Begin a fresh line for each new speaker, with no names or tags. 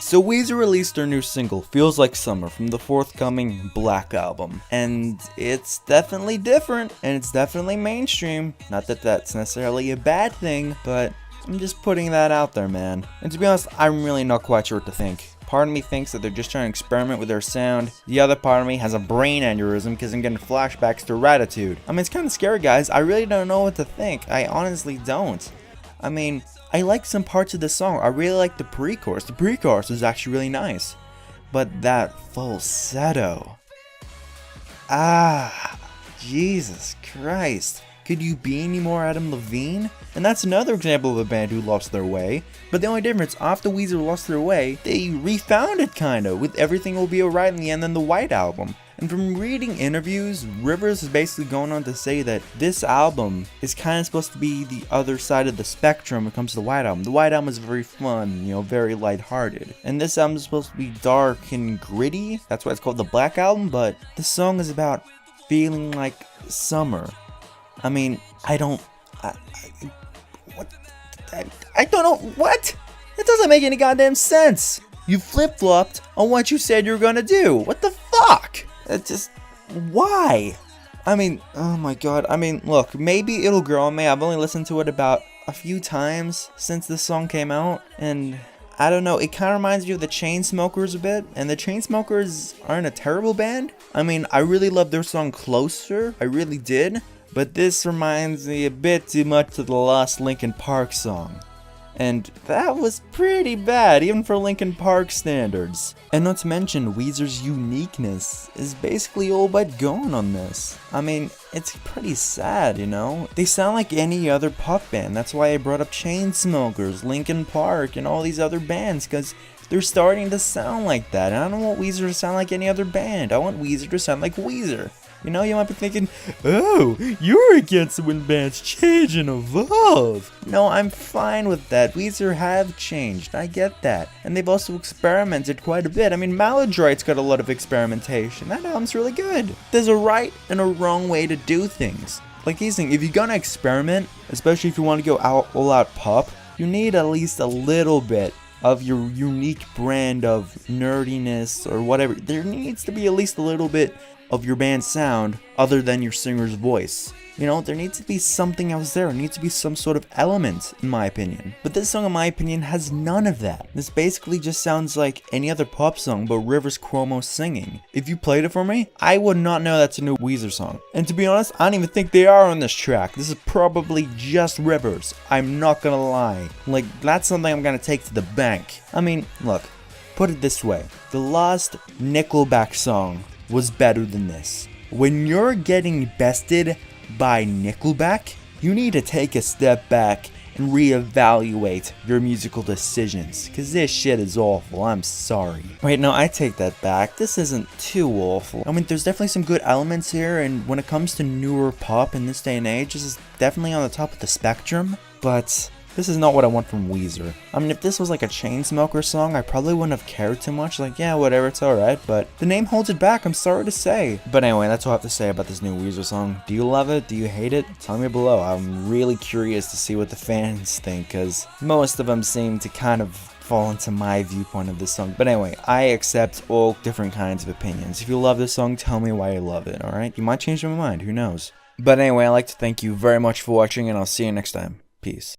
So Weezer released their new single, Feels Like Summer, from the forthcoming Black album. And it's definitely different, and it's definitely mainstream. Not that that's necessarily a bad thing, but I'm just putting that out there, man. And to be honest, I'm really not quite sure what to think. Part of me thinks that they're just trying to experiment with their sound. The other part of me has a brain aneurysm because I'm getting flashbacks to Ratitude. I mean, it's kind of scary, guys. I really don't know what to think. I honestly don't. I mean, I like some parts of the song. I really like the pre-chorus. The pre-chorus is actually really nice. But that falsetto. Jesus Christ. Could you be any more Adam Levine? And that's another example of a band who lost their way. But the only difference, after Weezer lost their way, they refound it kinda, with Everything Will Be Alright in the end and the White Album. And from reading interviews, Rivers is basically going on to say that this album is kind of supposed to be the other side of the spectrum when it comes to the White Album. The White Album is very fun, very lighthearted. And this album is supposed to be dark and gritty. That's why it's called the Black Album, but the song is about feeling like summer. I mean, I don't know, what? It doesn't make any goddamn sense. You flip-flopped on what you said you were gonna do. What the fuck? It's just, why? I mean, oh my god. I mean, look, maybe it'll grow on me. I've only listened to it about a few times since this song came out, and I don't know, it kind of reminds me of the Chainsmokers a bit, and the Chainsmokers aren't a terrible band. I mean, I really loved their song Closer, I really did, but this reminds me a bit too much of the Lost Linkin Park song. And that was pretty bad, even for Linkin Park standards. And not to mention, Weezer's uniqueness is basically all but gone on this. I mean, it's pretty sad, They sound like any other pop band. That's why I brought up Chainsmokers, Linkin Park, and all these other bands, because they're starting to sound like that. And I don't want Weezer to sound like any other band. I want Weezer to sound like Weezer. You might be thinking, oh, you're against when bands change and evolve. No, I'm fine with that. Weezer have changed, I get that. And they've also experimented quite a bit. I mean, Maladroit's got a lot of experimentation. That album's really good. There's a right and a wrong way to do things. Like he's saying, if you're gonna experiment, especially if you want to go all out pop, you need at least a little bit of your unique brand of nerdiness or whatever. There needs to be at least a little bit of your band's sound other than your singer's voice. There needs to be something else there. There needs to be some sort of element, in my opinion. But this song, in my opinion, has none of that. This basically just sounds like any other pop song but Rivers Cuomo singing. If you played it for me, I would not know that's a new Weezer song. And to be honest, I don't even think they are on this track. This is probably just Rivers. I'm not gonna lie. Like, that's something I'm gonna take to the bank. I mean, look, put it this way. The last Nickelback song was better than this. When you're getting bested by Nickelback, you need to take a step back and reevaluate your musical decisions, because this shit is awful. I'm sorry. Wait, no, I take that back. This isn't too awful. I mean, there's definitely some good elements here, and when it comes to newer pop in this day and age, this is definitely on the top of the spectrum, but this is not what I want from Weezer. I mean, if this was like a Chainsmokers song, I probably wouldn't have cared too much. Like, yeah, whatever, it's alright. But the name holds it back, I'm sorry to say. But anyway, that's all I have to say about this new Weezer song. Do you love it? Do you hate it? Tell me below. I'm really curious to see what the fans think, because most of them seem to kind of fall into my viewpoint of this song. But anyway, I accept all different kinds of opinions. If you love this song, tell me why you love it, alright? You might change my mind, who knows? But anyway, I'd like to thank you very much for watching, and I'll see you next time. Peace.